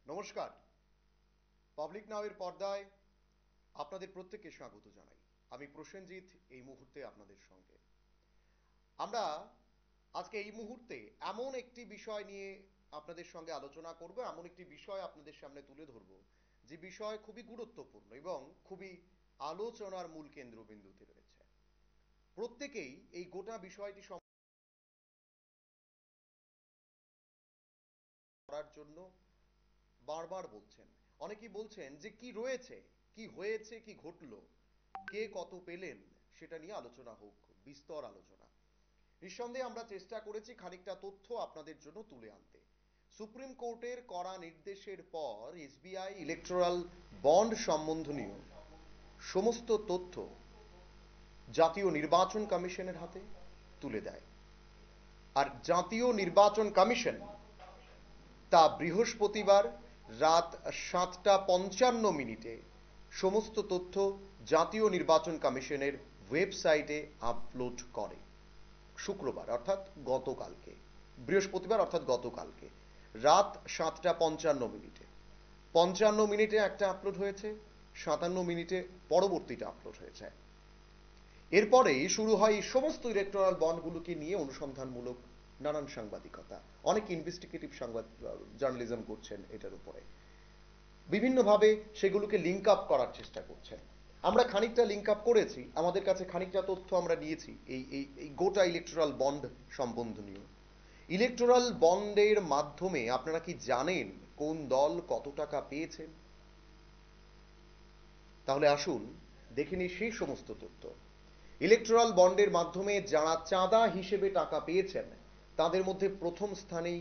নমস্কার। পাবলিক নাও এর পর্দায় আপনাদের প্রত্যেককে স্বাগত জানাই। আমি প্রসেনজিৎ এই মুহূর্তে আপনাদের সঙ্গে। আমরা আজকে এই মুহূর্তে এমন একটি বিষয় নিয়ে আপনাদের সঙ্গে আলোচনা করব, এমন একটি বিষয় আপনাদের সামনে তুলে ধরব যে বিষয় খুবই গুরুত্বপূর্ণ এবং খুবই আলোচনার মূল কেন্দ্রবিন্দুতে রয়েছে। প্রত্যেকেই এই গোটা বিষয়টি করার জন্য বারবার বলছেন। অনেকেই বলছেন যে কি রয়েছে, কি হয়েছে, কি ঘটলো, কে কত পেলেন, সেটা নিয়ে আলোচনা হোক, বিস্তর আলোচনা। নিঃসন্দেহে আমরা চেষ্টা করেছি খানিকটা তথ্য আপনাদের জন্য তুলে আনতে। সুপ্রিম কোর্টের কড়া নির্দেশের পর এসবিআই ইলেকটোরাল বন্ড সম্বন্ধনীয় সমস্ত তথ্য জাতীয় নির্বাচন কমিশনের হাতে তুলে দেয়। আর জাতীয় নির্বাচন কমিশন তা বৃহস্পতিবার রাত 7:55 সমস্ত তথ্য জাতীয় নির্বাচন কমিশনের ওয়েবসাইটে আপলোড করে। শুক্রবার অর্থাৎ গতকালকে, বৃহস্পতিবার অর্থাৎ গতকালকে রাত 7:55 55 একটা আপলোড হয়েছে, 57 পরবর্তীটা আপলোড হয়েছে। এরপরেই শুরু হয় এই সমস্ত ইলেকটোরাল বন্ডগুলোকে নিয়ে অনুসন্ধানমূলক নানান সাংবাদিকতা। অনেক ইনভেস্টিগেটিভ জার্নালিজম করছেন এটার উপরে, বিভিন্নভাবে সেগুলোকে লিঙ্ক আপ করার চেষ্টা করছেন। আমরা খানিকটা লিঙ্ক আপ করেছি, আমাদের কাছে খানিকটা তথ্য আমরা নিয়েছি এই গোটা ইলেকটোরাল বন্ড সম্বন্ধনীয়। ইলেকটোরাল বন্ডের মাধ্যমে আপনারা কি জানেন কোন দল কত টাকা পেয়েছেন? তাহলে আসুন দেখে নিই সেই সমস্ত তথ্য। ইলেকটোরাল বন্ডের মাধ্যমে যারা চাঁদা হিসেবে টাকা পেয়েছেন তাদের মধ্যে প্রথম স্থানেই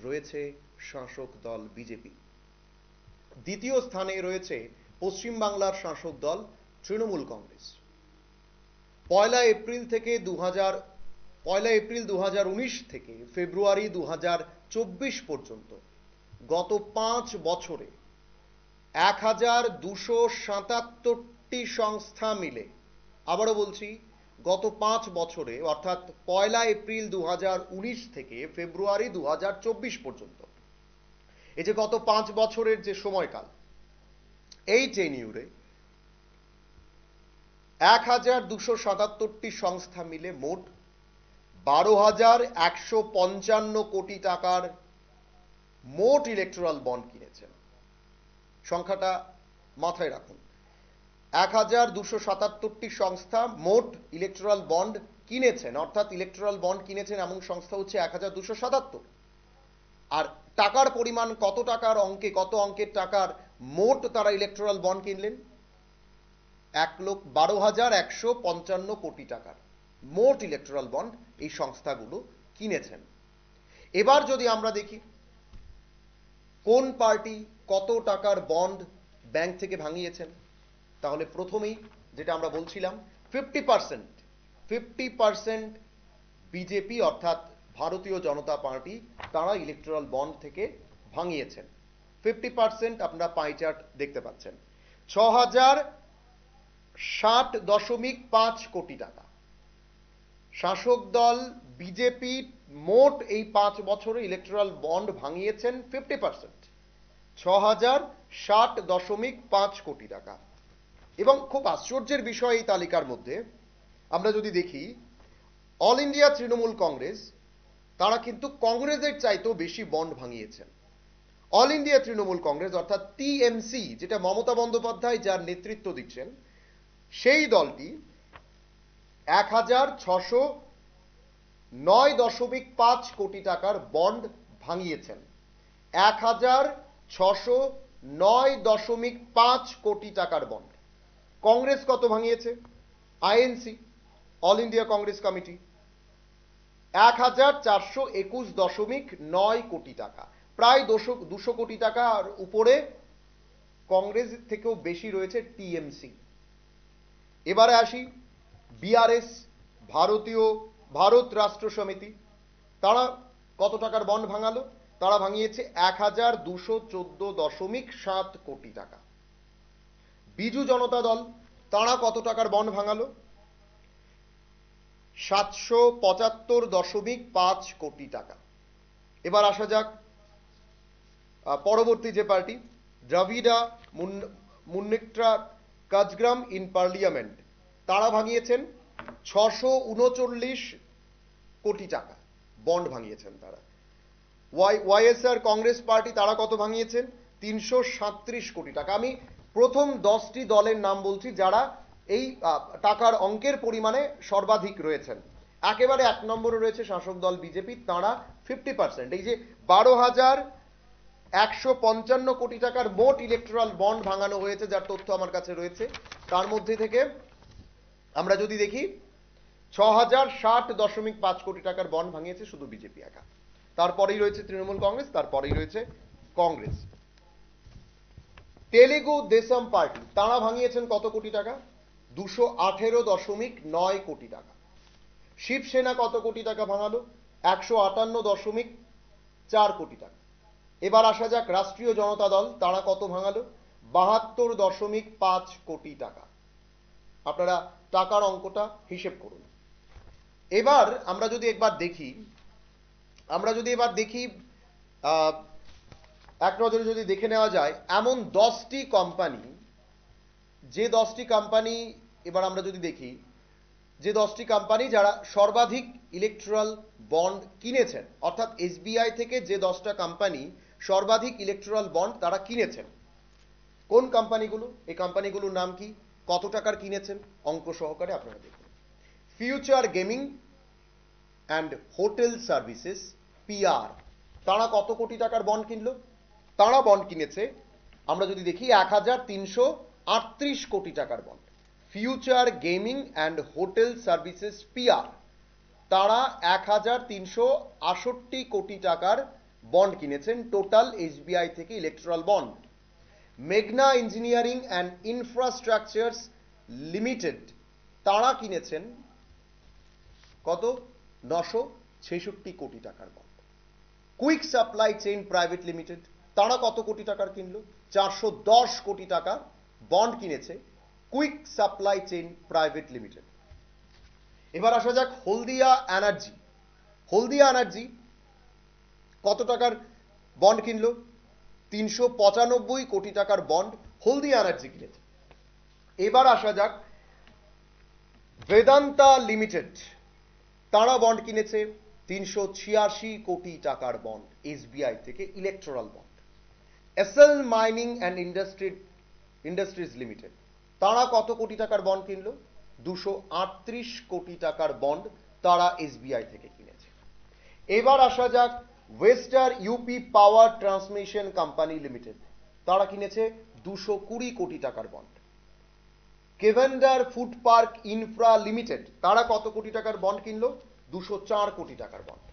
রয়েছে শাসক দল বিজেপি। দ্বিতীয় স্থানে রয়েছে পশ্চিমবাংলার শাসক দল তৃণমূল কংগ্রেস। 1 এপ্রিল 2019 থেকে ফেব্রুয়ারি 2024 পর্যন্ত গত 5 বছরে 1277টি সংস্থা মিলে, আবারও বলছি, গত 5 বছরে অর্থাৎ 1 এপ্রিল 2019 থেকে ফেব্রুয়ারি 2024 পর্যন্ত, এই যে গত 5 বছরের যে সময়কাল, এই টেনিউরে 1277টি সংস্থা মিলে মোট 12,155 কোটি টাকার মোট ইলেকটোরাল বন্ড কিনেছেন। সংখ্যাটা মাথায় রাখুন, 1277টি সংস্থা মোট ইলেকটোরাল বন্ড কিনেছেন, অর্থাৎ ইলেকটোরাল বন্ড কিনেছেন এমন সংস্থা হচ্ছে 1277। আর টাকার পরিমাণ কত টাকার অঙ্কে, কত অঙ্কের টাকার মোট তারা ইলেকটোরাল বন্ড কিনলেন? 1,12,155 কোটি টাকার মোট ইলেকটোরাল বন্ড এই সংস্থাগুলো কিনেছেন। এবার যদি আমরা দেখি কোন পার্টি কত টাকার বন্ড ব্যাংক থেকে ভাঙিয়েছেন, তাহলে প্রথমেই যেটা আমরা বলছিলাম 50% বিজেপি অর্থাৎ ভারতীয় জনতা পার্টি তারা ইলেকটোরাল বন্ড থেকে ভাঙিয়েছেন। 50% আপনারা পাই চার্ট দেখতে পাচ্ছেন। 6,060.5 কোটি টাকা শাসক দল বিজেপি মোট এই 5 বছরে ইলেকটোরাল বন্ড ভাঙিয়েছেন। 50% 6,060.5 কোটি টাকা। এবং খুব আশ্চর্যের বিষয় এই তালিকার মধ্যে আমরা যদি দেখি, অল ইন্ডিয়া তৃণমূল কংগ্রেস তারা কিন্তু কংগ্রেসের চাইতেও বেশি বন্ড ভাঙিয়েছেন। অল ইন্ডিয়া তৃণমূল কংগ্রেস অর্থাৎ টিএমসি, যেটা মমতা বন্দ্যোপাধ্যায় যার নেতৃত্ব দিচ্ছেন, সেই দলটি 1,609.5 কোটি টাকার বন্ড ভাঙিয়েছেন। 1,609.5 কোটি টাকার বন্ড। কংগ্রেস কত ভাঙিয়েছে? INC, all India Congress committee, 1,421.9 কোটি টাকা, প্রায় 200 কোটি টাকার উপরে কংগ্রেস থেকেও বেশি রয়েছে টিএমসি। এবারে আসি বিআরএস, ভারত রাষ্ট্র সমিতি, তারা কত টাকার বন্ড ভাঙালো? তারা ভাঙিয়েছে 1,214.7 কোটি টাকা। বিজু জনতা দল তারা কত টাকার বন্ড ভাঙালো? 775.5 কোটি টাকা। এবার আসা যাক পরবর্তী যে পার্টি দ্রাবিড়া মুন্নেত্রা কাজগ্রাম ইন পার্লিয়ামেন্ট, তারা ভাঙিয়েছেন 639 কোটি টাকা বন্ড ভাঙিয়েছেন তারা। ওয়াইএসআর কংগ্রেস পার্টি তারা কত ভাঙিয়েছেন? 337 কোটি টাকা। আমি প্রথম 10টি দলের নাম বলছি যারা এই টাকার অঙ্কের পরিমাণে সর্বাধিক রয়েছেন। একেবারে 1 নম্বরে রয়েছে শাসক দল বিজেপি, তাঁরা 50%। এই যে 12,155 কোটি টাকার মোট ইলেকট্রাল বন্ড ভাঙানো হয়েছে, যার তথ্য আমার কাছে রয়েছে, তার মধ্যে থেকে আমরা যদি দেখি 6,060.5 কোটি টাকার বন্ড ভাঙিয়েছে শুধু বিজেপি একা। তারপরেই রয়েছে তৃণমূল কংগ্রেস, তারপরেই রয়েছে কংগ্রেস। তেলেগু দেশম পার্টি তারা ভাঙিয়েছেন কত কোটি টাকা? 218.9 কোটি টাকা। শিবসেনা কত কোটি টাকা ভাঙালো? 158.4 কোটি টাকা। এবার আসা যাক রাষ্ট্রীয় জনতা দল, তারা কত ভাঙালো? 72.5 কোটি টাকা। আপনারা টাকার অঙ্কটা হিসেব করুন। এবার আমরা যদি দেখি এক নজরে যদি দেখে নেওয়া যায় এমন 10টি কোম্পানি, যে 10টি কোম্পানি, এবার আমরা যদি দেখি যে 10টি কোম্পানি যারা সর্বাধিক ইলেকট্রাল বন্ড কিনেছেন, অর্থাৎ এসবিআই থেকে যে 10টা কোম্পানি সর্বাধিক ইলেকট্রাল বন্ড তারা কিনেছেন, কোন কোম্পানিগুলো? এই কোম্পানিগুলোর নাম কি, কত টাকার কিনেছেন, অঙ্ক সহকারে আপনারা দেখুন। Future gaming and hotel services PR, তারা কত কোটি টাকার বন্ড কিনলো? তারা বন্ড কিনেছে, আমরা যদি দেখি 1,338 কোটি টাকার bond. Future gaming and hotel services PR, তারা 1,368 কোটি টাকার বন্ড কিনেছেন টোটাল এসবিআই থেকে ইলেকট্রাল বন্ড। মেঘনা ইঞ্জিনিয়ারিং অ্যান্ড ইনফ্রাস্ট্রাকচারস লিমিটেড, তারা কিনেছেন কত? 966 কোটি টাকার bond. Quick supply chain private limited, তারা কত কোটি টাকার কিনলো? 410 কোটি টাকা বন্ড কিনেছে quick supply chain private limited. এবার আসা যাক হলদিয়া এনার্জি। হলদিয়া এনার্জি কত টাকার বন্ড কিনলো? 395 কোটি টাকার বন্ড হলদিয়া এনার্জি কিনেছে। এবার আসা যাক বেদান্তা লিমিটেড, তারা বন্ড কিনেছে 386 কোটি টাকার বন্ড এসবিআই থেকে electoral bond. SL mining and industries limited, তারা কত কোটি টাকার বন্ড কিনলো? 238 কোটি টাকার বন্ড তারা এসবিআই থেকে কিনেছে। এবার আসা যাক western UP power transmission company limited, তারা কিনেছে 220 কোটি টাকার বন্ড। কেভেন্ডার ফুড পার্ক ইনফ্রা লিমিটেড, তারা কত কোটি টাকার বন্ড কিনলো? 204 কোটি টাকার বন্ড।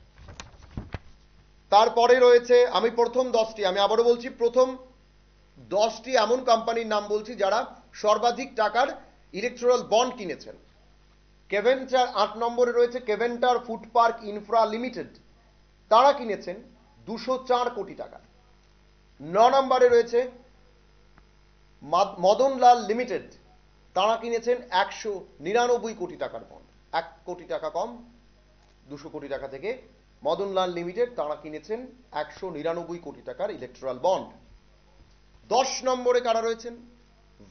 তারপরে রয়েছে, আমি প্রথম 10টি, আমি আবারও বলছি, প্রথম 10টি এমন কোম্পানির নাম বলছি যারা সর্বাধিক টাকার ইলেকট্রাল বন্ড কিনেছেন। কেভেন্টার 8 নম্বরে রয়েছে কেভেন্টার ফুড পার্ক ইনফ্রা লিমিটেড, তারা কিনেছেন 204 কোটি টাকা। 9 নম্বরে রয়েছে মদনলাল লিমিটেড, তারা কিনেছেন 199 কোটি টাকার বন্ড। 1 কোটি টাকা কম, 200 কোটি টাকা থেকে মদনলাল লিমিটেড তারা কিনেছেন 199 কোটি টাকার ইলেকট্রাল বন্ড। 10 নম্বরে কারা রয়েছেন?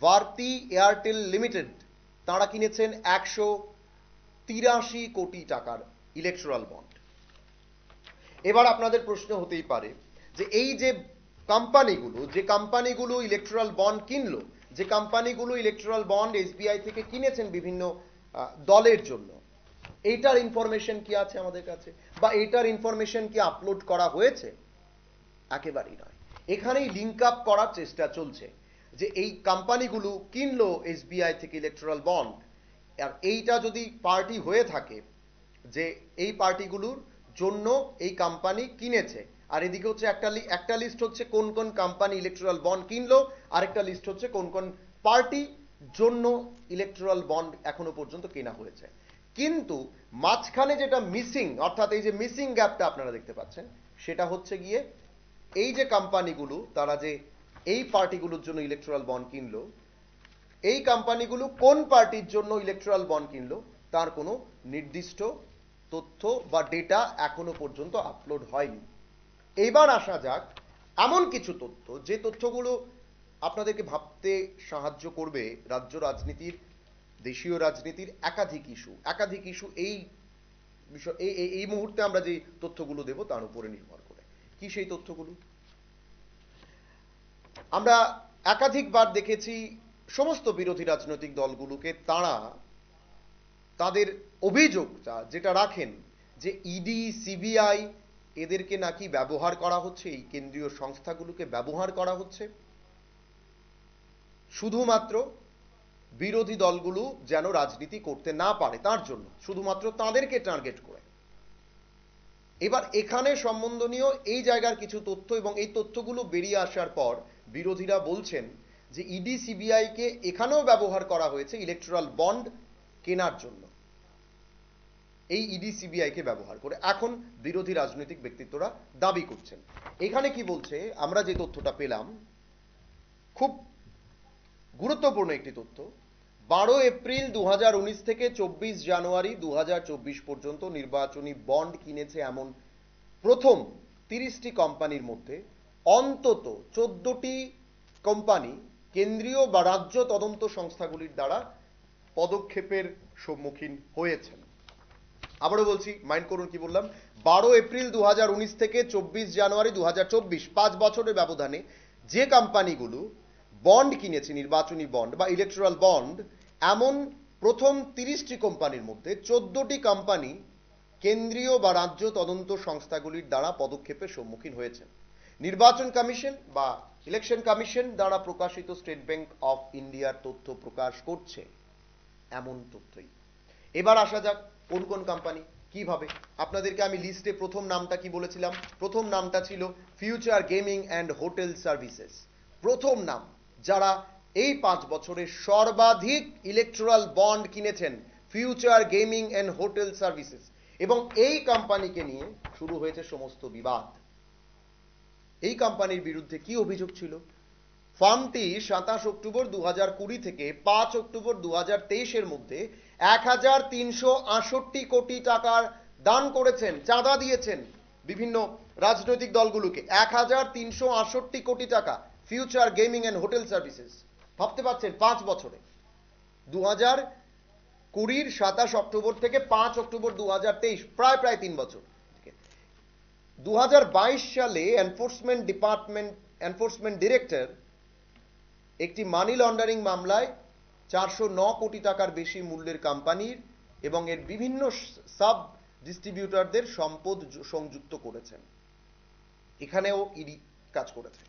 ভারতী এয়ারটেল লিমিটেড, তারা কিনেছেন 183 কোটি টাকার ইলেকট্রাল বন্ড। এবার আপনাদের প্রশ্ন হতেই পারে যে এই যে কোম্পানিগুলো ইলেকট্রাল বন্ড কিনলো, যে কোম্পানিগুলো ইলেকট্রাল বন্ড এসবিআই থেকে কিনেছেন বিভিন্ন দলের জন্য, এইটার ইনফরমেশন কি আছে আমাদের কাছে, বা এইটার ইনফরমেশন কি আপলোড করা হয়েছে? একেবারেই নয়। এখানেই লিঙ্ক আপ করার চেষ্টা চলছে যে এই কোম্পানিগুলো কিনলো এসবিআই থেকে ইলেকট্রাল বন্ড, আর এইটা যদি পার্টি হয়ে থাকে যে এই পার্টিগুলোর জন্য এই কোম্পানি কিনেছে, আর এদিকে হচ্ছে একটা লিস্ট হচ্ছে কোন কোন কোম্পানি ইলেকট্রাল বন্ড কিনলো, আরেকটা লিস্ট হচ্ছে কোন কোন পার্টি জন্য ইলেকট্রাল বন্ড এখনো পর্যন্ত কেনা হয়েছে। কিন্তু মাঝখানে যেটা মিসিং, অর্থাৎ এই যে মিসিং গ্যাপটা আপনারা দেখতে পাচ্ছেন, সেটা হচ্ছে গিয়ে এই যে কোম্পানিগুলো তারা যে এই পার্টিগুলোর জন্য ইলেকট্রাল বন্ড কিনলো, এই কোম্পানিগুলো কোন পার্টির জন্য ইলেকট্রাল বন্ড কিনলো তার কোনো নির্দিষ্ট তথ্য বা ডেটা এখনো পর্যন্ত আপলোড হয়নি। এবার আসা যাক এমন কিছু তথ্য, যে তথ্যগুলো আপনাদেরকে ভাবতে সাহায্য করবে রাজ্য রাজনীতির, দেশীয় রাজনীতির একাধিক ইস্যু এই বিষয় এই মুহূর্তে আমরা যে তথ্যগুলো দেব তার উপরে নির্ভর করে। কি সেই তথ্যগুলো? আমরা একাধিকবার দেখেছি সমস্ত বিরোধী রাজনৈতিক দলগুলোকে তারা তাদের অভিযোগটা যেটা রাখেন যে ইডি, সিবিআই এদেরকে নাকি ব্যবহার করা হচ্ছে, এই কেন্দ্রীয় সংস্থাগুলোকে ব্যবহার করা হচ্ছে শুধুমাত্র বিরোধী দলগুলো যেন রাজনীতি করতে না পারে তার জন্য, শুধুমাত্র তাদেরকে টার্গেট করে। এবার এখানে সম্বন্ধনীয় এই জায়গার কিছু তথ্য, এবং এই তথ্যগুলো বেরিয়ে আসার পর বিরোধীরা বলছেন যে ইডি, সিবিআই কে এখানেও ব্যবহার করা হয়েছে ইলেকটোরাল বন্ড কেনার জন্য। এই ইডি, সিবিআই কে ব্যবহার করে এখন বিরোধী রাজনৈতিক ব্যক্তিত্বরা দাবি করছেন। এখানে কি বলছে, আমরা যে তথ্যটা পেলাম, খুব গুরুত্বপূর্ণ একটি তথ্য, 12 এপ্রিল 2019 থেকে 24 জানুয়ারি 2024 পর্যন্ত নির্বাচনী বন্ড কিনেছে এমন প্রথম 30টি কোম্পানির মধ্যে অন্তত 14টি কোম্পানি কেন্দ্রীয় বা রাজ্য তদন্ত সংস্থাগুলির দ্বারা পদক্ষেপের সম্মুখীন হয়েছেন। আবারও বলছি, মাইন্ড করুন কি বললাম। 12 এপ্রিল 2019 থেকে 24 জানুয়ারি 2024, 5 বছরের ব্যবধানে যে কোম্পানিগুলো বন্ড কিনেছে, নির্বাচনী বন্ড বা ইলেকটোরাল বন্ড, এমন প্রথম 30টি কোম্পানির মধ্যে 14টি কোম্পানি কেন্দ্রীয় বা রাজ্য তদন্ত সংস্থাগুলির দ্বারা পদক্ষেপের সম্মুখীন হয়েছে। নির্বাচন কমিশন বা ইলেকশন কমিশন দ্বারা প্রকাশিত স্টেট ব্যাংক অফ ইন্ডিয়ার তথ্য প্রকাশ করছে এমন তথ্যই। এবার আসা যাক কোন কোন কোম্পানি, কিভাবে। আপনাদেরকে আমি লিস্টে প্রথম নামটা কি বলেছিলাম? প্রথম নামটা ছিল future gaming and hotel services. প্রথম নাম, যারা এই 5 বছরে সর্বাধিক ইলেকটোরাল বন্ড কিনেছেন, future gaming and hotel services. এবং এই কোম্পানিকে নিয়ে শুরু হয়েছে সমস্ত বিবাদ। এই কোম্পানির বিরুদ্ধে কি অভিযোগ ছিল? ফার্মটি 27 অক্টোবর 2020 থেকে 5 অক্টোবর 2023 মধ্যে 1368 কোটি টাকার দান করেছেন, চাঁদা দিয়েছেন বিভিন্ন রাজনৈতিক দলগুলোকে। 1368 কোটি টাকা future gaming and hotel services. ভাবতে পারছেন, 5 বছরে 2020 27 অক্টোবর থেকে 5 অক্টোবর 2023, প্রায় 3 বছর। 2022 সালে এনফোর্সমেন্ট ডিরেক্টর একটি মানি লন্ডারিং মামলায় 409 কোটি টাকার বেশি মূল্যের কোম্পানির এবং এর বিভিন্ন সাব ডিস্ট্রিবিউটরদের সম্পদ সংযুক্ত করেছেন। এখানেও ইডি কাজ করেছে।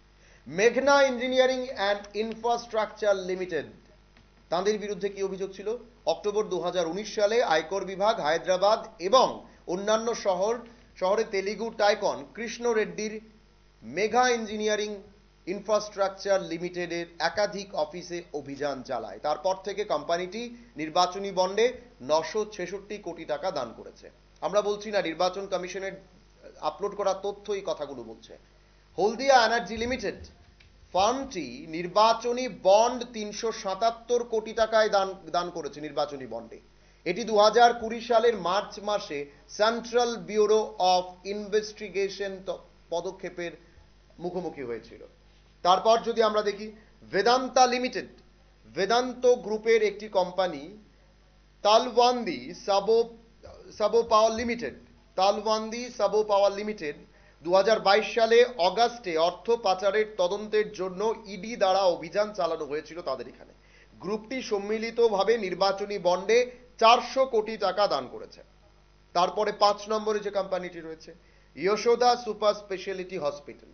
মেঘনা ইঞ্জিনিয়ারিং অ্যান্ড ইনফ্রাস্ট্রাকচার লিমিটেড, তাদের বিরুদ্ধে কি অভিযোগ ছিল? অক্টোবর 2019 সালে আয়কর বিভাগ হায়দ্রাবাদ এবং অন্যান্য শহরে তেলেগু টাইকন কৃষ্ণ রেড্ডির মেঘা ইঞ্জিনিয়ারিং ইনফ্রাস্ট্রাকচার লিমিটেডের একাধিক অফিসে অভিযান চালায়। তারপর থেকে কোম্পানিটি নির্বাচনী বন্ডে 966 কোটি টাকা দান করেছে। আমরা বলছি না, নির্বাচন কমিশনের আপলোড করা তথ্য এই কথাগুলো বলছে। হলদিয়া এনার্জি লিমিটেড, ফার্মটি নির্বাচনী বন্ড 377 কোটি টাকায় দান করেছে নির্বাচনী বন্ডে। এটি 2020 সালের মার্চ মাসে সেন্ট্রাল ব্যুরো অফ ইনভেস্টিগেশন পদক্ষেপের মুখোমুখি হয়েছিল। তারপর যদি আমরা দেখি বেদান্তা লিমিটেড, বেদান্ত গ্রুপের একটি কোম্পানি তালওয়ান্দি সাবো পাওয়ার লিমিটেড, তালওয়ান্দি সাবো পাওয়ার লিমিটেড 2022 সালে অগাস্টে অর্থ পাচারের তদন্তের জন্য ইডি দ্বারা অভিযান চালানো হয়েছিল তাদের এখানে। গ্রুপটি সম্মিলিতভাবে নির্বাচনী বন্ডে 400 কোটি টাকা দান করেছে। তারপরে 5 নম্বরে যে কোম্পানিটি রয়েছে Yashoda super speciality hospital,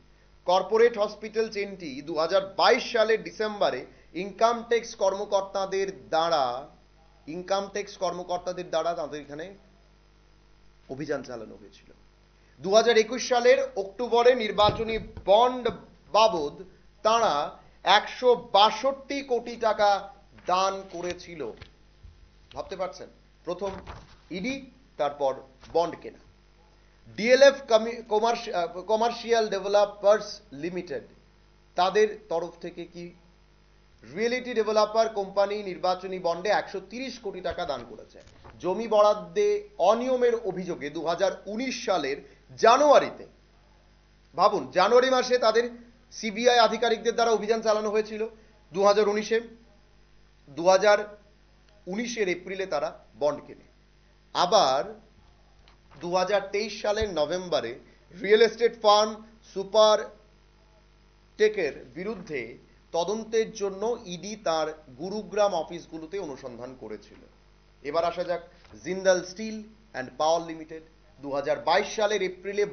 corporate hospital চেনটি 2022 সালের ডিসেম্বরে ইনকাম ট্যাক্স কর্মকর্তাদের দ্বারা তাদের এখানে অভিযান চালানো হয়েছিল। 2021 সালের অক্টোবরে নির্বাচনী বন্ড বাবদ তারা 162 কোটি টাকা দান করেছিল। ভাবতে পারছেন, প্রথম ইডি, তারপর বন্ড কেনা। ডিএলএফ কমার্শিয়াল ডেভেলপার্স লিমিটেড, তাদের তরফ থেকে কি রিয়েলিটি ডেভেলপার কোম্পানি নির্বাচনী বন্ডে 130 কোটি টাকা দান করেছে। জমি বরাদ্দে অনিয়মের অভিযোগে 2019 সালের জানুয়ারিতে, ভাবুন, জানুয়ারি মাসে তাদের সিবিআই আধিকারিকদের দ্বারা অভিযান চালানো হয়েছিল 2019-এ। 2019-এর এপ্রিলে তারা বন্ড কেনে। আবার 2023 সালের নভেম্বরে রিয়েল এস্টেট ফার্ম সুপার টেকের বিরুদ্ধে তদন্তের জন্য ইডি তার গুরুগ্রাম অফিসগুলোতে অনুসন্ধান করেছিল। এবার আসা যাক Jindal steel and power limited. 2022 সালের এপ্রিলে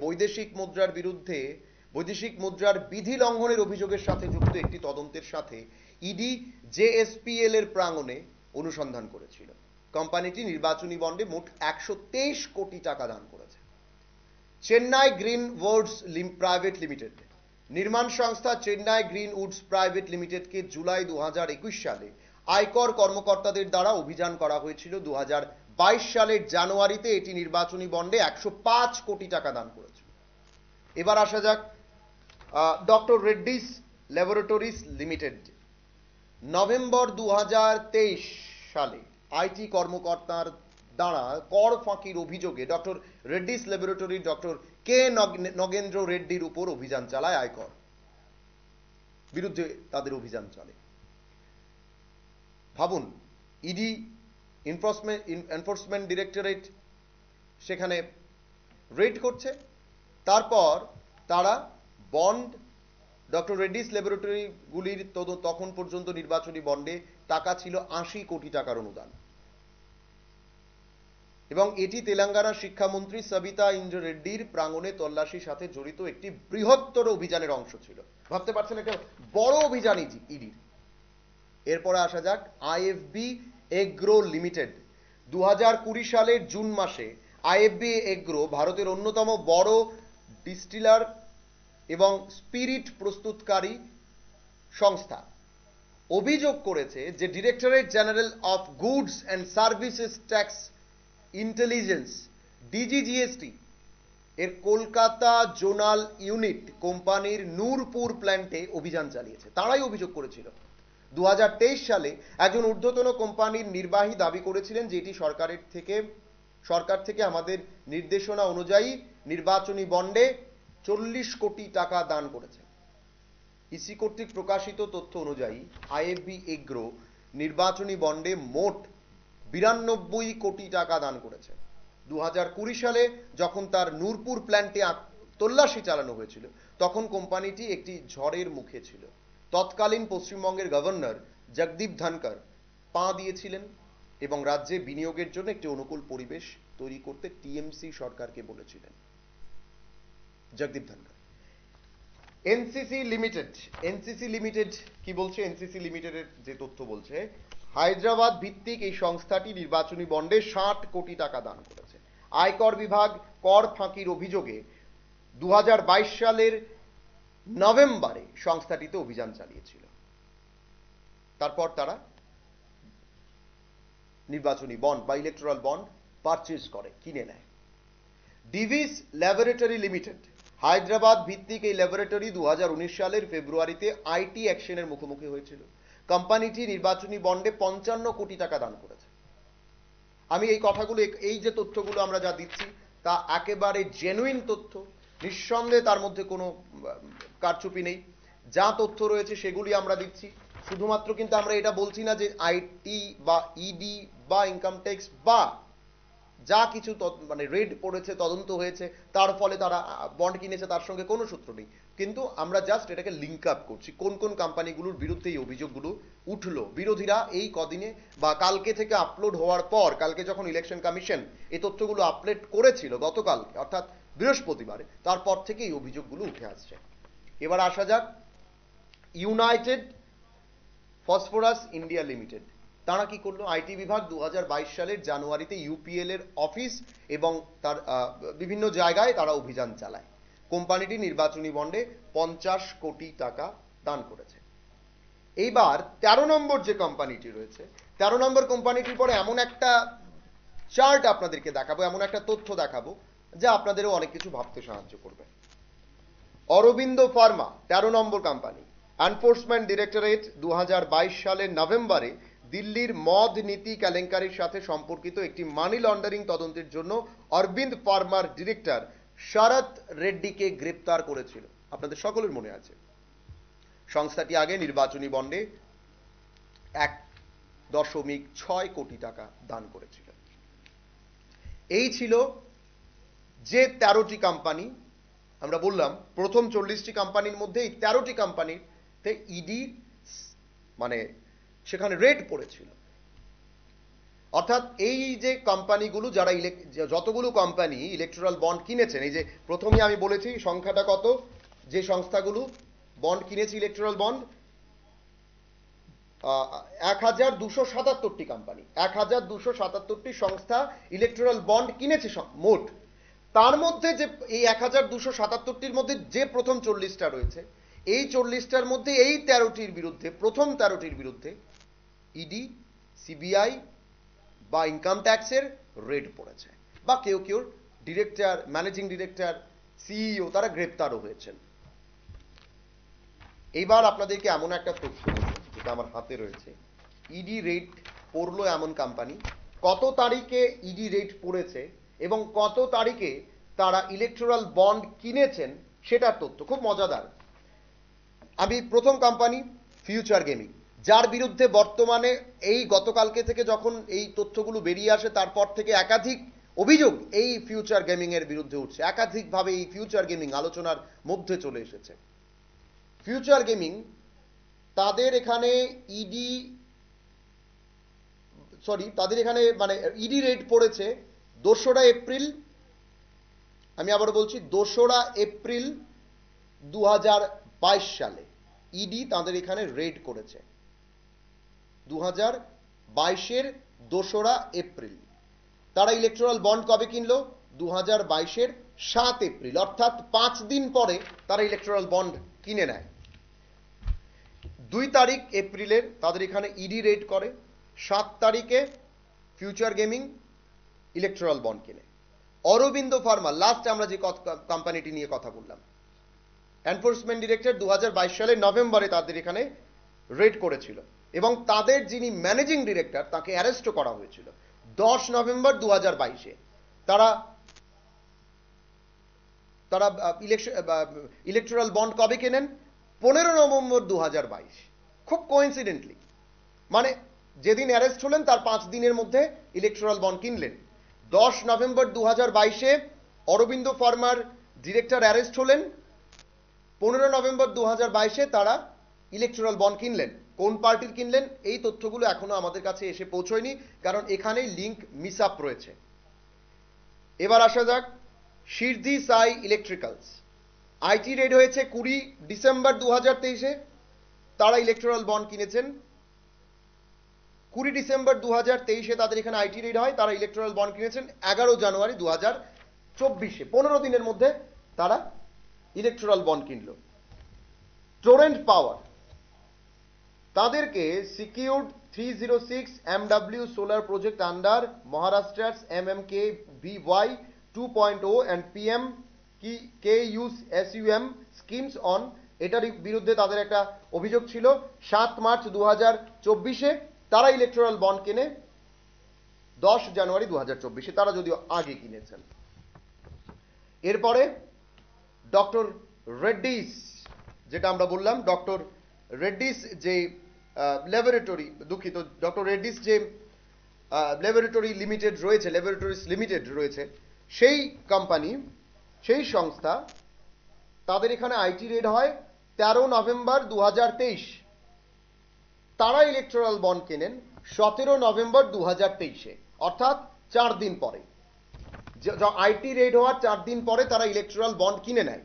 বৈদেশিক মুদ্রার বিধি লঙ্ঘনের অভিযোগের সাথে যুক্ত একটি তদন্তের সাথে ইডি জেএসপিএল এর প্রাঙ্গণে অনুসন্ধান করেছিল। কোম্পানিটি নির্বাচনী বন্ডে মোট 123 কোটি টাকা দান করেছে। Chennai green woods private limited, নির্মাণ সংস্থা চেন্নাই গ্রিন উডস প্রাইভেট লিমিটেডকে জুলাই 2021 সালে আয়কর কর্মকর্তাদের দ্বারা অভিযান করা হয়েছিল। 2022 সালের জানুয়ারিতে এটি নির্বাচনী বন্ডে 105 কোটি টাকা দান করেছিল। এবার আসা যাক doctor Reddy's laboratories limited. November 2023 সালে আইটি কর্মকর্তার দ্বারা কর ফাঁকির অভিযোগে ডক্টর রেড্ডিস ল্যাবরেটরির ডক্টর কে নগেন্দ্র রেড্ডির উপর অভিযান চালায় আয়কর, বিরুদ্ধে তাদের অভিযান চলে। ভাবুন, ইডি এনফোর্সমেন্ট ডিরেক্টরেট সেখানে রেড করছে, তারপর তারা বন্ড ডক্টর রেড্ডিস ল্যাবরেটরিগুলির তখন পর্যন্ত নির্বাচনী বন্ডে টাকা ছিল 80 কোটি টাকার অনুদান, এবং এটি তেলেঙ্গানার শিক্ষামন্ত্রী সবিতা ইন্দ্র রেড্ডির প্রাঙ্গণে তল্লাশির সাথে জড়িত একটি বৃহত্তর অভিযানের অংশ ছিল। ভাবতে পারছেন, একটা বড় অভিযান ইডির। এরপরে আসা যাক আইএফবি এগ্রো লিমিটেড। 2020 সালের জুন মাসে আইএফবি এগ্রো ভারতের অন্যতম বড় ডিস্টিলার এবং স্পিরিট প্রস্তুতকারী সংস্থা অভিযোগ করেছে যে directorate general of goods and services tax intelligence DGGST এর কলকাতা জোনাল ইউনিট কোম্পানির নূরপুর প্ল্যান্টে অভিযান চালিয়েছে। তারাই অভিযোগ করেছিল। 2023 সালে একজন ঊর্ধ্বতন কোম্পানির নির্বাহী দাবি করেছিলেন যে এটি সরকার থেকে আমাদের নির্দেশনা অনুযায়ী নির্বাচনী বন্ডে 40 কোটি টাকা দান করেছে। ইসি কর্তৃক প্রকাশিত তথ্য অনুযায়ী আইএফবি এগ্রো নির্বাচনী বন্ডে মোট 92 কোটি টাকা দান করেছে। 2020 সালে যখন তার নূরপুর প্ল্যান্টে তল্লাশি চালানো হয়েছিল, তখন কোম্পানিটি একটি ঝড়ের মুখে ছিল। তৎকালীন পশ্চিমবঙ্গের গভর্নর জগদীপ ধনকর পা দিয়েছিলেন এবং রাজ্যে বিনিয়োগের জন্য একটি অনুকূল পরিবেশ তৈরি করতে টিএমসি সরকারকে বলেছিলেন জগদীপ ধনকর। এনসিসি লিমিটেড কি বলছে? এনসিসি লিমিটেডের যে তথ্য বলছে, হায়দ্রাবাদ ভিত্তিক এই সংস্থাটি নির্বাচনী বন্ডে 60 কোটি টাকা দান করেছে। আয়কর বিভাগ কর ফাঁকির অভিযোগে 2022 সালের নভেম্বরে সংস্থাটিতে অভিযান চালিয়েছিল। তারপর তারা নির্বাচনী বন্ড বা ইলেকট্রাল বন্ড পারচেজ করে, কিনে নেয়। ডিভিস ল্যাবরেটরি লিমিটেড, হায়দ্রাবাদ ভিত্তিক এই ল্যাবরেটরি 2019 সালের ফেব্রুয়ারিতে আইটি অ্যাকশনের মুখোমুখি হয়েছিল। কোম্পানিটি নির্বাচনী বন্ডে 55 কোটি টাকা দান করেছে। আমি এই কথাগুলো, এই যে তথ্যগুলো আমরা যা দিচ্ছি তা একেবারে জেনুইন তথ্য, নিঃসন্দেহে তার মধ্যে কোনো কারচুপি নেই। যা তথ্য রয়েছে সেগুলি আমরা দিচ্ছি। শুধুমাত্র কিন্তু আমরা এটা বলছি না যে আইটি বা ইডি বা ইনকাম ট্যাক্স বা যা কিছু মানে রেড পড়েছে, তদন্ত হয়েছে, তার ফলে তারা বন্ড কিনেছে, তার সঙ্গে কোনো সূত্র নেই। কিন্তু আমরা জাস্ট এটাকে লিঙ্ক আপ করছি, কোন কোন কোম্পানিগুলোর বিরুদ্ধে এই অভিযোগগুলো উঠলো। বিরোধীরা এই কদিনে বা কালকে থেকে আপলোড হওয়ার পর, কালকে যখন ইলেকশন কমিশন এই তথ্যগুলো আপলোড করেছিল গতকাল অর্থাৎ বৃহস্পতিবারে, তারপর থেকে এই অভিযোগগুলো উঠে আসছে। এবার আসা যাক ইউনাইটেড ফসফরাস ইন্ডিয়া লিমিটেড। তারা কি করলো? আইটি বিভাগ 2022 সালের জানুয়ারিতে ইউপিএল এর অফিস এবং তার বিভিন্ন জায়গায় তারা অভিযান চালায়। কোম্পানিটি নির্বাচনী বন্ডে 50 কোটি টাকা দান করেছে। এইবার 13 নম্বর যে কোম্পানিটি রয়েছে, 13 নম্বর কোম্পানিটির পরে এমন একটা চার্ট আপনাদেরকে দেখাবো, এমন একটা তথ্য দেখাবো যা আপনাদেরও অনেক কিছু ভাবতে সাহায্য করবে। অরবিন্দ ফার্মা 13 নম্বর কোম্পানি। এনফোর্সমেন্ট ডিরেক্টরেট 2022 সালের নভেম্বরে দিল্লির মদ নীতি কেলেঙ্কারির সাথে সম্পর্কিত একটি মানি লন্ডারিং তদন্তের জন্য অরবিন্দ ফার্মার ডিরেক্টর শরৎ রেড্ডিকে গ্রেপ্তার করেছিল। আপনাদের সকলের মনে আছে সংস্থাটি আগে নির্বাচনী বন্ডে 1.6 কোটি টাকা দান করেছিল। এই ছিল যে 13টি কোম্পানি, আমরা বললাম প্রথম 40টি কোম্পানির মধ্যে এই 13টি কোম্পানিতে ইডি মানে সেখানে রেড পড়েছিল। অর্থাৎ এই যে কোম্পানিগুলো যারা যতগুলো কোম্পানি ইলেকট্রাল বন্ড কিনেছেন, এই যে প্রথমেই আমি বলেছি সংখ্যাটা কত, যে সংস্থাগুলো বন্ড কিনেছে ইলেকট্রাল বন্ড 1277টি কোম্পানি, 1277টি সংস্থা ইলেকট্রাল বন্ড কিনেছে মোট। তার মধ্যে যে এই 1277টির মধ্যে যে প্রথম 40টা রয়েছে, এই 40টার মধ্যে এই 13টির বিরুদ্ধে, প্রথম 13টির বিরুদ্ধে ইডি, সিবিআই বা ইনকাম ট্যাক্সের রেড পড়েছে, বা কেউ কেউ ডিরেক্টর, ম্যানেজিং ডিরেক্টর, সিইও তারা গ্রেপ্তারও হয়েছেন। এইবার আপনাদেরকে এমন একটা তথ্য দেব যেটা আমার হাতে রয়েছে। ইডি রেড পড়লো এমন কোম্পানি, কত তারিখে ইডি রেড পড়েছে এবং কত তারিখে তারা ইলেকট্রাল বন্ড কিনেছেন সেটার তথ্য খুব মজাদার। আমি প্রথম কোম্পানি ফিউচার গেমিং, যার বিরুদ্ধে বর্তমানে এই গতকালকে থেকে যখন এই তথ্যগুলো বেরিয়ে আসে তারপর থেকে একাধিক অভিযোগ এই ফিউচার গেমিং এর বিরুদ্ধে উঠছে, একাধিকভাবে এই ফিউচার গেমিং আলোচনার মধ্যে চলে এসেছে। ফিউচার গেমিং তাদের এখানে ইডি রেড পড়েছে 2রা এপ্রিল, আমি আবার বলছি 2রা এপ্রিল 2022 সালে ইডি তাদের এখানে রেড করেছে 2022-এর 2রা এপ্রিল। তারা ইলেকট্রাল বন্ড কবে কিনলো? 2022-এর 7 এপ্রিল, অর্থাৎ 5 দিন পরে তারা ইলেকট্রাল বন্ড কিনে নেয়। 2 তারিখ এপ্রিলের তাদের এখানে ইডি রেড করে, 7 তারিখে ফিউচার গেমিং ইলেকট্রাল বন্ড কিনে। অরবিন্দ ফার্মা, লাস্ট আমরা যে কোম্পানিটি নিয়ে কথা বললাম, এনফোর্সমেন্ট ডিরেক্টর 2022 সালের নভেম্বরে তাদের এখানে রেড করেছিল এবং তাদের যিনি ম্যানেজিং ডিরেক্টর তাকে অ্যারেস্টও করা হয়েছিল 10 নভেম্বর 2022-এ। তারা ইলেকট্রাল বন্ড কবে কেনেন? 15 নভেম্বর 2022। খুব কোইন্সিডেন্টলি, মানে যেদিন অ্যারেস্ট হলেন তার 5 দিনের মধ্যে ইলেকট্রাল বন্ড কিনলেন। 10 নভেম্বর 2022-এ অরবিন্দ ফার্মার ডিরেক্টর অ্যারেস্ট হলেন, 15 নভেম্বর 2022-এ তারা ইলেকট্রাল বন্ড কিনলেন। কোন পার্টির কিনলেন এই তথ্যগুলো এখনো আমাদের কাছে এসে পৌঁছয়নি, কারণ এখানেই লিঙ্ক মিস আপ রয়েছে। এবার আসা যাক সিদ্ধি সাই ইলেকট্রিক্যালস। আইটি রেড হয়েছে 20 ডিসেম্বর 2023-এ, তারা ইলেকট্রাল বন্ড কিনেছেন। 20 ডিসেম্বর 2023-এ তাদের এখানে আইটি রেড হয়, তারা ইলেকট্রাল বন্ড কিনেছেন 11 জানুয়ারি 2024-এ। 15 দিনের মধ্যে তারা ইলেকট্রাল বন্ড কিনল। টোরেন্ট পাওয়ার, তাদেরকে secured 306 MW solar project under মহারাষ্ট্র's MMKVY 2.0 and PM KUSUM schemes on, এটার বিরুদ্ধে তাদের একটা অভিযোগ ছিল। 7 মার্চ 2024-এ তারা ইলেকট্রাল বন্ড কেনে 10 জানুয়ারি 2024-এ, তারা যদিও আগে কিনেছেন। এরপরে ডক্টর রেড্ডিস, যেটা আমরা বললাম ডক্টর রেড্ডিস যে ল্যাবরেটরি, দুঃখিত, ডক্টর রেড্ডিস যে ল্যাবরেটরিজ লিমিটেড রয়েছে, সেই কোম্পানি, সেই সংস্থা, তাদের এখানে আইটি রেড হয় 13 নভেম্বর 2023। তারা ইলেকট্রাল বন্ড কেনেন 17 নভেম্বর 2023-এ, অর্থাৎ 4 দিন পরে। আইটি রেড হওয়ার 4 দিন পরে তারা ইলেকট্রাল বন্ড কিনে নেয়।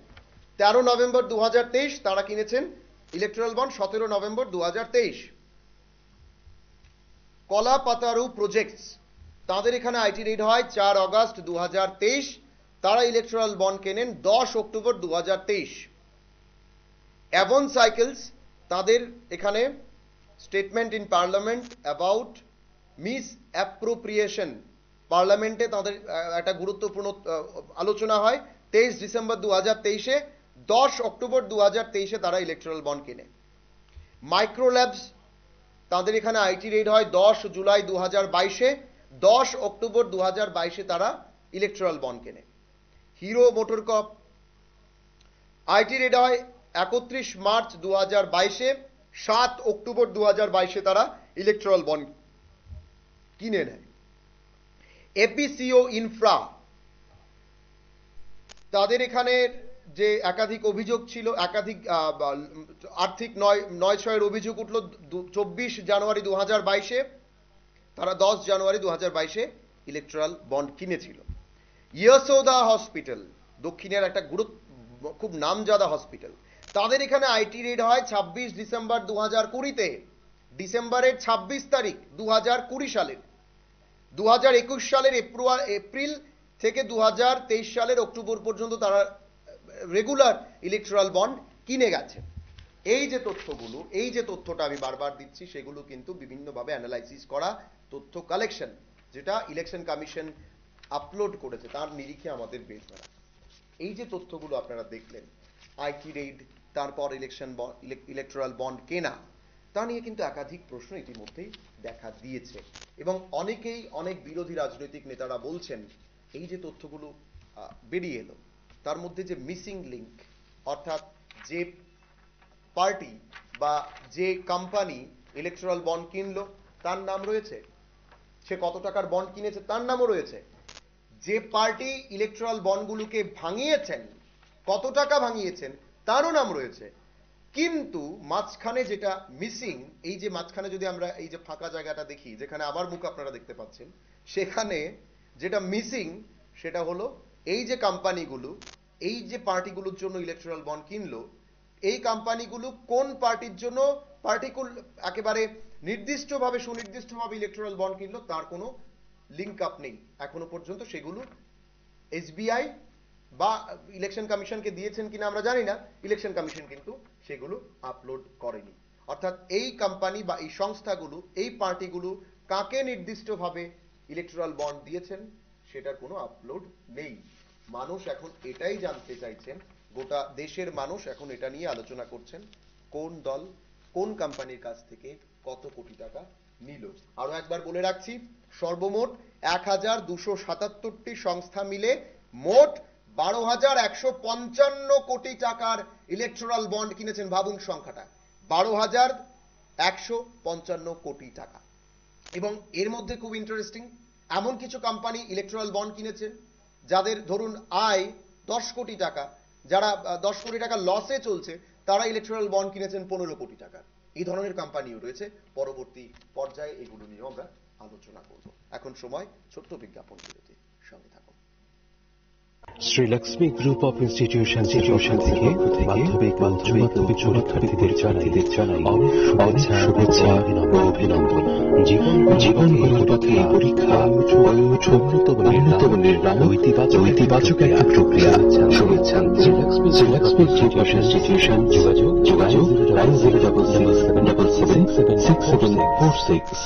13 নভেম্বর 2023 তারা কিনেছেন ইলেকট্রাল বন্ড, 17 নভেম্বর 2023। কলাপাতারু প্রজেক্টস, তাদের এখানে আইটি রেড হয় 4 আগস্ট 2023, তারা ইলেকট্রাল বন্ড কেনেন 10 অক্টোবর 2023। অ্যাভন সাইকেলস, তাদের এখানে statement in parliament about miss appropriation, পার্লামেন্টে তাদের একটা গুরুত্বপূর্ণ আলোচনা হয় 23 ডিসেম্বর 2023-এ। 10 অক্টোবর 2023-এ তারা ইলেকট্রাল বন্ড কেনে। মাইক্রোল্যাবস, তাদের এখানে আইটি রেড হয় 10 জুলাই 2022-এ, 10 অক্টোবর 2022-এ তারা ইলেকট্রাল বন্ড কেনে। হিরো মোটরকপ, আইটি রেড হয় 31 মার্চ 2022-এ 7 অক্টোবর 2022-এ তারা ইলেকট্রাল বন্ড কিনে নেয়। এপিসিও ইনফ্রা, তাদের এখানে যে একাধিক অভিযোগ ছিল, একাধিক আর্থিক নয় ছয়ের অভিযোগ উঠল 24 জানুয়ারি 2022-এ, তারা 10 জানুয়ারি 2022-এ ইলেকট্রাল বন্ড কিনেছিল। ইয়শোদা হসপিটাল, দক্ষিণের একটা খুব নামজাদা হসপিটাল, তাদের এখানে আইটি রেড হয় 26 ডিসেম্বর 2020-তে, ডিসেম্বরের 26 তারিখ 2020 সালের। 2021 সালের এপ্রিল থেকে 2023 সালের অক্টোবর পর্যন্ত তারা রেগুলার ইলেকট্রাল বন্ড কিনে গেছে। এই যে তথ্যগুলো, এই যে তথ্যটা আমি বারবার দিচ্ছি, সেগুলো কিন্তু বিভিন্নভাবে অ্যানালাইসিস করা তথ্য কালেকশন, যেটা ইলেকশন কমিশন আপলোড করেছে, তার নিরিখে আমাদের বের করা। এই যে তথ্যগুলো আপনারা দেখলেন, আইটি রেড, তারপর ইলেকট্রাল বন্ড কেনা, তা নিয়ে কিন্তু একাধিক প্রশ্ন ইতিমধ্যেই দেখা দিয়েছে এবং অনেকেই, অনেক বিরোধী রাজনৈতিক নেতারা বলছেন এই যে তথ্যগুলো বেরিয়ে এলো, তার মধ্যে যে মিসিং লিঙ্ক, অর্থাৎ যে পার্টি বা যে কোম্পানি ইলেকট্রাল বন্ড কিনলো তার নাম রয়েছে, সে কত টাকার বন্ড কিনেছে তার নামও রয়েছে, যে পার্টি ইলেকট্রাল বন্ডগুলোকে ভাঙিয়েছেন, কত টাকা ভাঙিয়েছেন তারও নাম রয়েছে। কিন্তু মাঝখানে যেটা মিসিং, এই যে মাঝখানে যদি আমরা এই যে ফাঁকা জায়গাটা দেখি, যেখানে আবার মুখ আপনারা দেখতে পাচ্ছেন, সেখানে যেটা মিসিং সেটা হলো এই যে কোম্পানিগুলো, এই যে পার্টিগুলোর জন্য ইলেকট্রাল বন্ড কিনলো, এই কোম্পানিগুলো কোন পার্টির জন্য একেবারে নির্দিষ্টভাবে, সুনির্দিষ্টভাবে ইলেকট্রাল বন্ড কিনলো তার কোনো লিঙ্ক আপ নেই এখনো পর্যন্ত। সেগুলো এসবিআই বা ইলেকশন কমিশনকে দিয়েছেন কিনা আমরা জানি না, ইলেকশন কমিশন কিন্তু সেগুলো আপলোড করেনি। অর্থাৎ এই কোম্পানি বা এই সংস্থাগুলো, এই পার্টিগুলো কাকে নির্দিষ্টভাবে ইলেকট্রাল বন্ড দিয়েছেন সেটার কোনো আপলোড নেই। মানুষ এখন এটাই জানতে চাইছেন, গোটা দেশের মানুষ এখন এটা নিয়ে আলোচনা করছেন, কোন দল কোন কোম্পানির কাছ থেকে কত কোটি টাকা নিল। আরো একবার বলে রাখছি, সর্বমোট 1277টি সংস্থা মিলে মোট 12,155 কোটি টাকার ইলেকট্রাল বন্ড কিনেছেন। ভাবুন সংখ্যাটা, 12,155 কোটি টাকা। এবং এর মধ্যে খুব ইন্টারেস্টিং, এমন কিছু কোম্পানি ইলেকট্রাল বন্ড কিনেছেন যাদের ধরুন আয় 10 কোটি টাকা, যারা 10 কোটি টাকা লসে চলছে, তারা ইলেকট্রাল বন্ড কিনেছেন 15 কোটি টাকা। এই ধরনের কোম্পানিও রয়েছে। পরবর্তী পর্যায়ে এগুলো নিয়ে আমরা আলোচনা করব। এখন সময় ছোট্ট বিজ্ঞাপন বিরতি, সঙ্গে থাকুন। Shri Lakshmi group of institution থেকে মাধ্যমিক পরীক্ষার্থীদের জানাই শুভেচ্ছা ও অভিনন্দন। জীবন পথে পরীক্ষা উন্নত নির্ণয় ইতিবাচক একটা প্রক্রিয়া। শুভেচ্ছা Shri Lakshmi group of institution. যোগাযোগ 9077776746।